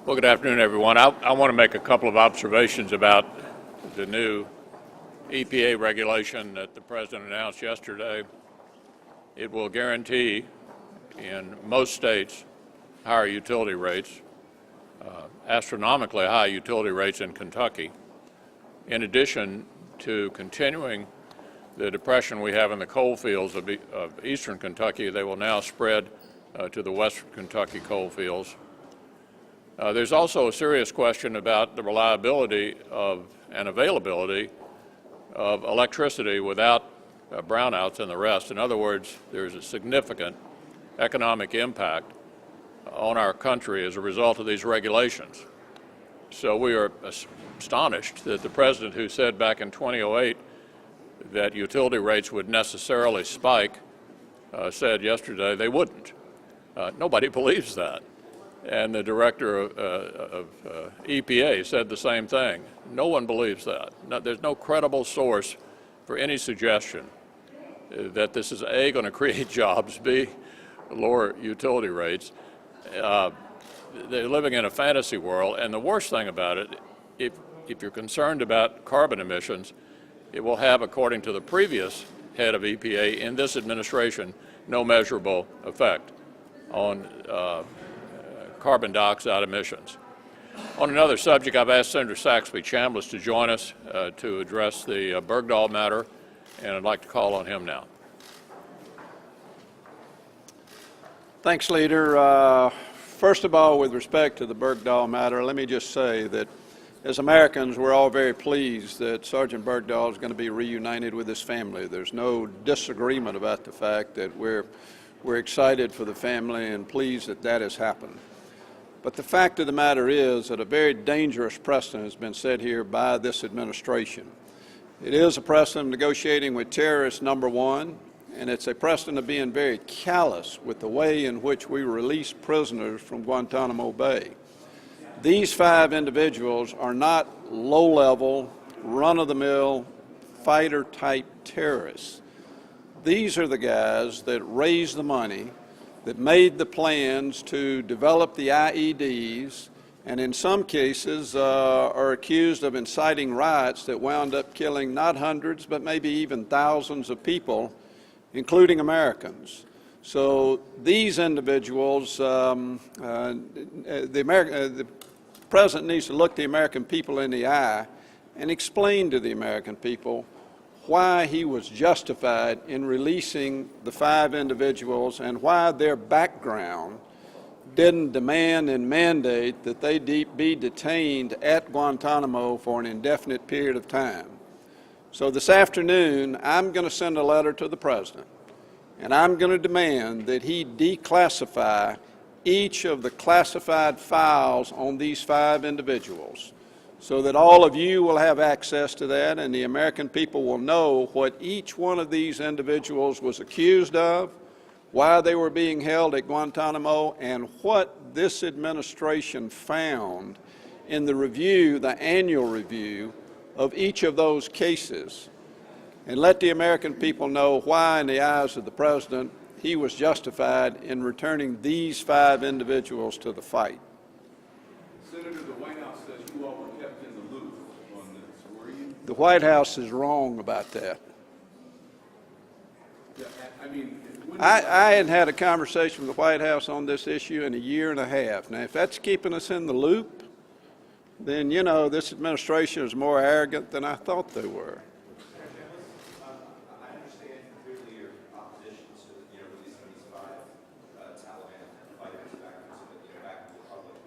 Well, good afternoon, everyone. I want to make a couple of observations about the new EPA regulation that the President announced yesterday. It will guarantee in most states higher utility rates, astronomically high utility rates in Kentucky. In addition to continuing the depression we have in the coal fields of eastern Kentucky, they will now spread to the western Kentucky coal fields. There's also a serious question about the reliability and availability of electricity without brownouts and the rest. In other words, there's a significant economic impact on our country as a result of these regulations. So we are astonished that the President, who said back in 2008 that utility rates would necessarily spike, said yesterday they wouldn't. Nobody believes that. And the director of EPA said the same thing. No one believes that. No, there's no credible source for any suggestion that this is A, going to create jobs, B, lower utility rates. They're living in a fantasy world, and the worst thing about it, if you're concerned about carbon emissions, it will have, according to the previous head of EPA in this administration, no measurable effect on carbon dioxide emissions. On another subject, I've asked Senator Saxby Chambliss to join us to address the Bergdahl matter, and I'd like to call on him now. Thanks, Leader. First of all, with respect to the Bergdahl matter, let me just say that as Americans, we're all very pleased that Sergeant Bergdahl is going to be reunited with his family. There's no disagreement about the fact that we're excited for the family and pleased that that has happened. But the fact of the matter is that a very dangerous precedent has been set here by this administration. It is a precedent of negotiating with terrorists, number one, and it's a precedent of being very callous with the way in which we release prisoners from Guantanamo Bay. These 5 individuals are not low-level, run-of-the-mill, fighter-type terrorists. These are the guys that raised the money, that made the plans to develop the IEDs, and in some cases are accused of inciting riots that wound up killing not hundreds, but maybe even thousands of people, including Americans. So these individuals, the President needs to look the American people in the eye and explain to the American people why he was justified in releasing the 5 individuals and why their background didn't demand and mandate that they be detained at Guantanamo for an indefinite period of time. So this afternoon, I'm going to send a letter to the President, and I'm going to demand that he declassify each of the classified files on these 5 individuals, so that all of you will have access to that and the American people will know what each one of these individuals was accused of, why they were being held at Guantanamo, and what this administration found in the review, the annual review of each of those cases. And let the American people know why, in the eyes of the President, he was justified in returning these 5 individuals to the fight. Senator, the White House says you all were kept in the loop on this. Were you? The White House is wrong about that. Yeah, I mean, I hadn't had a conversation with the White House on this issue in a year and a half. Now, if that's keeping us in the loop, then, you know, this administration is more arrogant than I thought they were. I understand clearly your opposition to releasing these 5 Taliban fighters back into the public.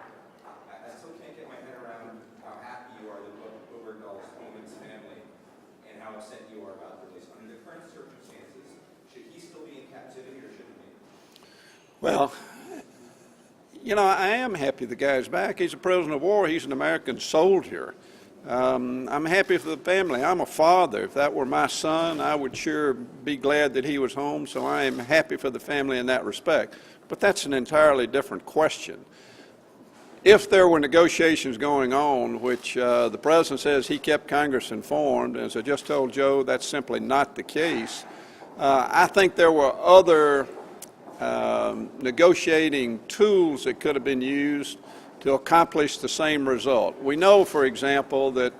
I still can't get my head around how happy you are that Bowe Bergdahl's home and his family, and how upset you are about the release. Under the current circumstances, should he still be in captivity or shouldn't he? Well, you know, I am happy the guy's back. He's a prisoner of war. He's an American soldier. I'm happy for the family. I'm a father. If that were my son, I would sure be glad that he was home, so I am happy for the family in that respect. But that's an entirely different question. If there were negotiations going on, which the President says he kept Congress informed, as I just told Joe, that's simply not the case. I think there were other negotiating tools that could have been used. to accomplish the same result. We know, for example, that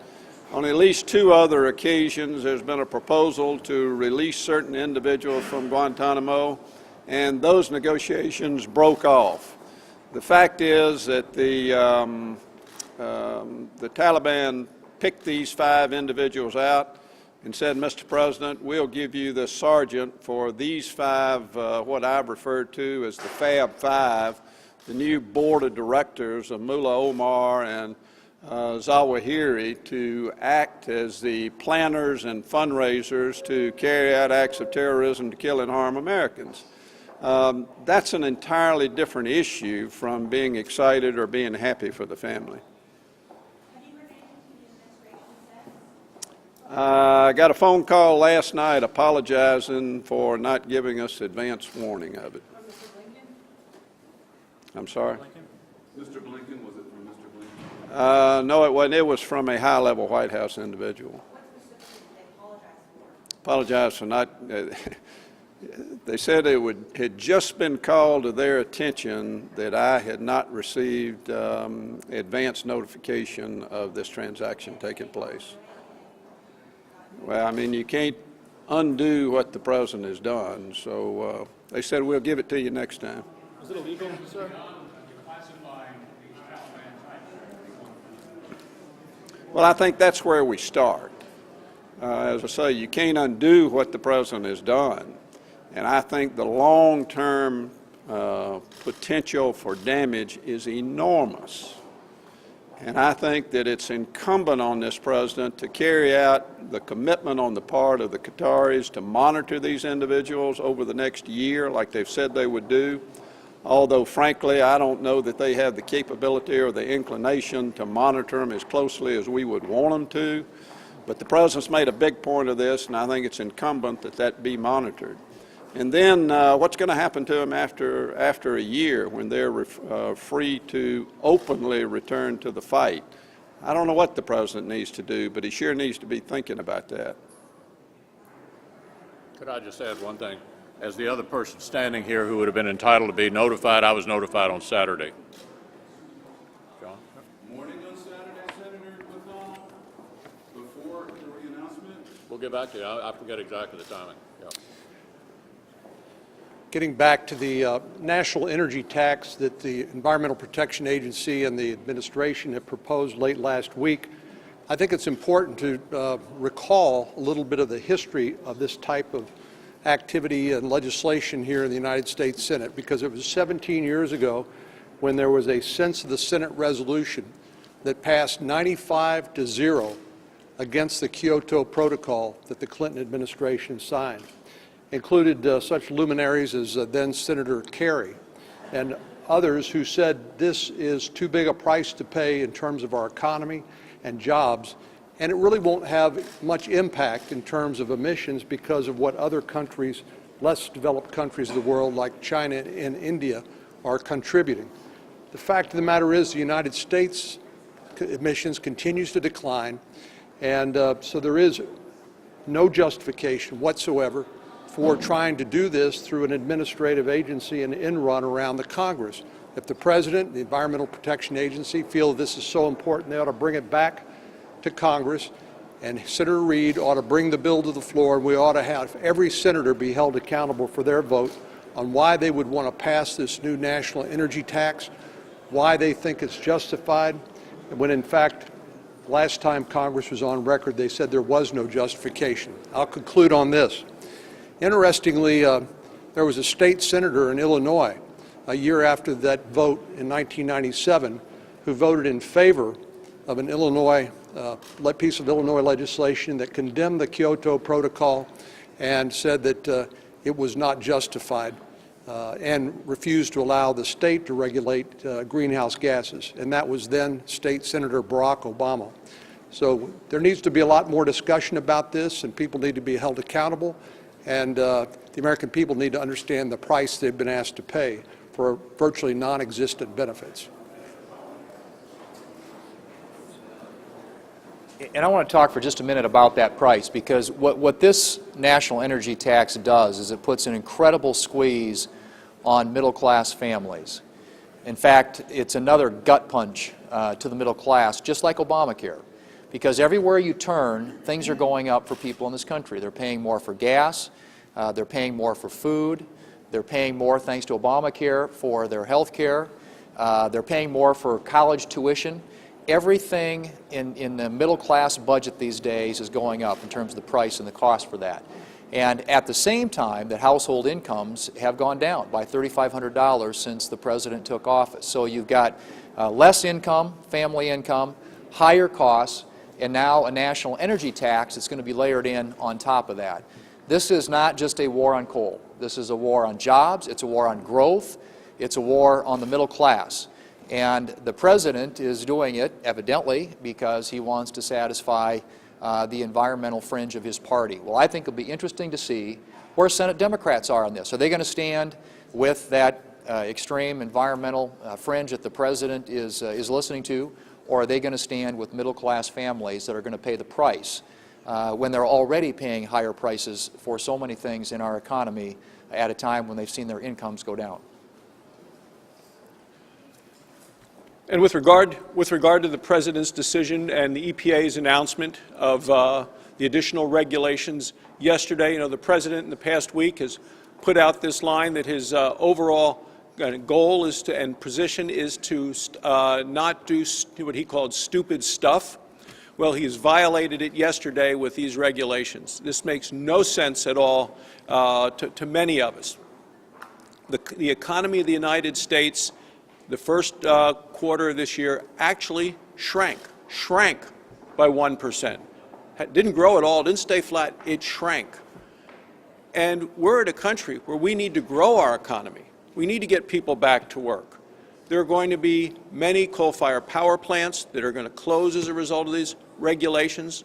on at least 2 other occasions there's been a proposal to release certain individuals from Guantanamo, and those negotiations broke off. The fact is that the Taliban picked these 5 individuals out and said, Mr. President, we'll give you the sergeant for these 5, what I've referred to as the Fab 5, the new board of directors of Mullah Omar and Zawahiri, to act as the planners and fundraisers to carry out acts of terrorism to kill and harm Americans. That's an entirely different issue from being excited or being happy for the family. I got a phone call last night apologizing for not giving us advance warning of it. I'm sorry? Mr. Blinken, was it from Mr. Blinken? No, it wasn't. It was from a high-level White House individual. What specifically did they Apologize apologize for? for not. They said it had just been called to their attention that I had not received advance notification of this transaction taking place. Well, I mean, you can't undo what the president has done, so they said we'll give it to you next time. Is it illegal, sir? Well, I think that's where we start. As I say, you can't undo what the president has done, and I think the long-term potential for damage is enormous. And I think that it's incumbent on this president to carry out the commitment on the part of the Qataris to monitor these individuals over the next year like they've said they would do. Although, frankly, I don't know that they have the capability or the inclination to monitor them as closely as we would want them to. But the president's made a big point of this, and I think it's incumbent that that be monitored. And then what's going to happen to them after a year when they're free to openly return to the fight? I don't know what the president needs to do, but he sure needs to be thinking about that. Could I just add one thing? As the other person standing here who would have been entitled to be notified, I was notified on Saturday. John? Morning on Saturday, Senator Bergdahl, before the announcement? We'll get back to you. I forget exactly the timing. Yeah. Getting back to the national energy tax that the Environmental Protection Agency and the administration have proposed late last week, I think it's important to recall a little bit of the history of this type of activity and legislation here in the United States Senate, because it was 17 years ago when there was a sense of the Senate resolution that passed 95-0 against the Kyoto Protocol that the Clinton administration signed. Included such luminaries as then Senator Kerry and others who said this is too big a price to pay in terms of our economy and jobs, and it really won't have much impact in terms of emissions because of what other countries, less developed countries of the world like China and India, are contributing. The fact of the matter is the United States emissions continues to decline, and so there is no justification whatsoever for trying to do this through an administrative agency and in run around the Congress. If the President, the Environmental Protection Agency, feel this is so important, they ought to bring it back to Congress, and Senator Reid ought to bring the bill to the floor, and we ought to have every senator be held accountable for their vote on why they would want to pass this new national energy tax, why they think it's justified, when in fact, last time Congress was on record, they said there was no justification. I'll conclude on this. Interestingly, there was a state senator in Illinois a year after that vote in 1997 who voted in favor of an Illinois piece of Illinois legislation that condemned the Kyoto Protocol and said that it was not justified and refused to allow the state to regulate greenhouse gases. And that was then State Senator Barack Obama. So there needs to be a lot more discussion about this, and people need to be held accountable. And the American people need to understand the price they've been asked to pay for virtually non-existent benefits. And I want to talk for just a minute about that price, because what this national energy tax does is it puts an incredible squeeze on middle-class families. In fact, it's another gut punch to the middle class, just like Obamacare. Because everywhere you turn, things are going up for people in this country. They're paying more for gas, they're paying more for food, they're paying more, thanks to Obamacare, for their health care, they're paying more for college tuition. Everything in the middle class budget these days is going up in terms of the price and the cost for that. And at the same time, that household incomes have gone down by $3,500 since the president took office. So you've got less income, family income, higher costs, and now a national energy tax that's going to be layered in on top of that. This is not just a war on coal. This is a war on jobs, it's a war on growth, it's a war on the middle class. And the president is doing it, evidently, because he wants to satisfy the environmental fringe of his party. Well, I think it'll be interesting to see where Senate Democrats are on this. Are they going to stand with that extreme environmental fringe that the president is listening to, or are they going to stand with middle-class families that are going to pay the price when they're already paying higher prices for so many things in our economy at a time when they've seen their incomes go down? And with regard to the President's decision and the EPA's announcement of the additional regulations yesterday, you know, the President in the past week has put out this line that his overall goal is to, and position is to not do what he called stupid stuff. Well, he's violated it yesterday with these regulations. This makes no sense at all to many of us. The economy of the United States, the first quarter of this year, actually shrank by 1%. Didn't grow at all, didn't stay flat, it shrank. And we're at a country where we need to grow our economy. We need to get people back to work. There are going to be many coal-fired power plants that are going to close as a result of these regulations.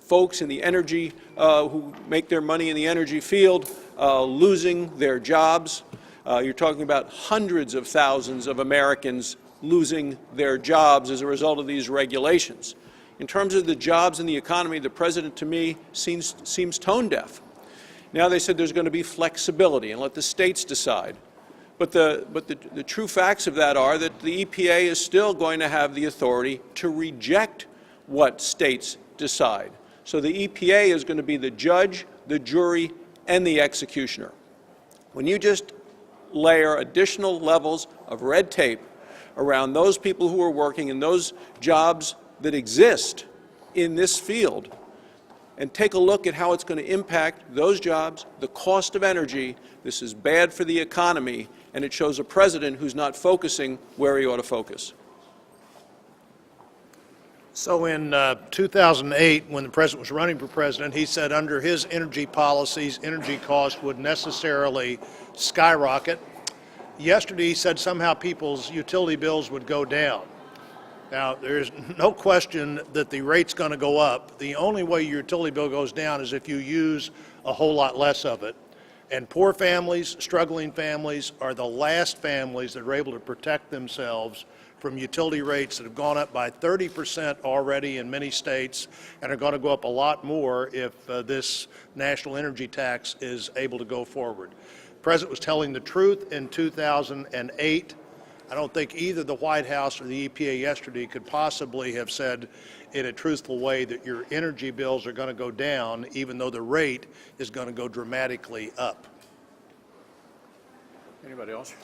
Folks in the energy, who make their money in the energy field, losing their jobs. You're talking about hundreds of thousands of Americans losing their jobs as a result of these regulations. In terms of the jobs in the economy, the President, to me, seems tone deaf. Now they said there's going to be flexibility and let the states decide. But the true facts of that are that the EPA is still going to have the authority to reject what states decide. So the EPA is going to be the judge, the jury, and the executioner. When you just layer additional levels of red tape around those people who are working in those jobs that exist in this field, and take a look at how it's going to impact those jobs, the cost of energy, this is bad for the economy, and it shows a president who's not focusing where he ought to focus. So in 2008, when the president was running for president, he said under his energy policies, energy costs would necessarily skyrocket. Yesterday, he said somehow people's utility bills would go down. Now, there's no question that the rate's going to go up. The only way your utility bill goes down is if you use a whole lot less of it. And poor families, struggling families, are the last families that are able to protect themselves from utility rates that have gone up by 30% already in many states and are going to go up a lot more if this national energy tax is able to go forward. The president was telling the truth in 2008. I don't think either the White House or the EPA yesterday could possibly have said in a truthful way that your energy bills are going to go down, even though the rate is going to go dramatically up. Anybody else? Do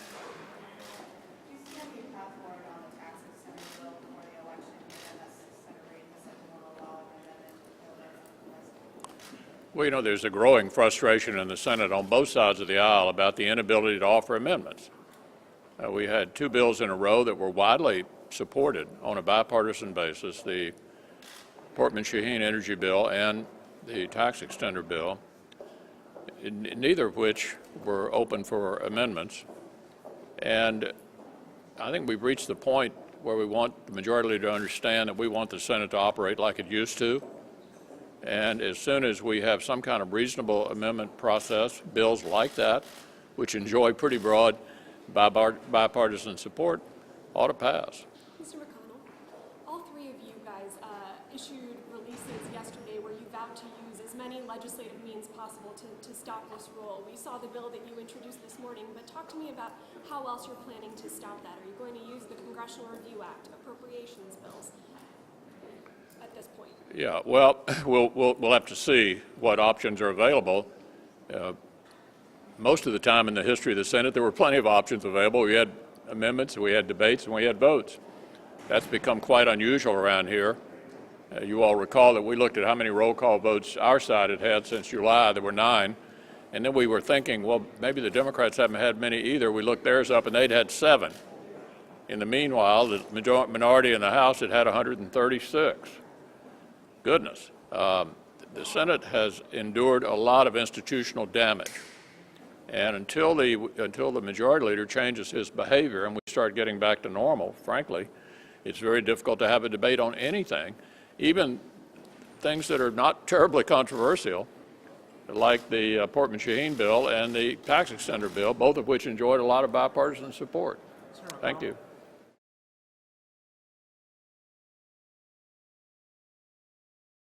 you see any path forward on the tax extender bill before the election, given that's Senator Reid has said he won't allow an amendment? Well, you know, there's a growing frustration in the Senate on both sides of the aisle about the inability to offer amendments. We had two bills in a row that were widely supported on a bipartisan basis, the Portman-Shaheen energy bill and the tax extender bill, neither of which were open for amendments. And I think we've reached the point where we want the majority to understand that we want the Senate to operate like it used to. And as soon as we have some kind of reasonable amendment process, bills like that, which enjoy pretty broad bipartisan support, ought to pass. Mr. McConnell, all three of you guys issued releases yesterday where you vowed to use as many legislative means possible to stop this rule. We saw the bill that you introduced this morning, but talk to me about how else you're planning to stop that. Are you going to use the Congressional Review Act, appropriations bills at this point? Yeah, well, we'll have to see what options are available. Most of the time in the history of the Senate, there were plenty of options available. We had amendments, we had debates, and we had votes. That's become quite unusual around here. You all recall that we looked at how many roll call votes our side had had since July. There were 9. And then we were thinking, well, maybe the Democrats haven't had many either. We looked theirs up, and they'd had 7. In the meanwhile, the minority in the House had had 136. Goodness. The Senate has endured a lot of institutional damage. And until the majority leader changes his behavior and we start getting back to normal, frankly, it's very difficult to have a debate on anything, even things that are not terribly controversial, like the Portman-Shaheen bill and the tax extender bill, both of which enjoyed a lot of bipartisan support. Thank you.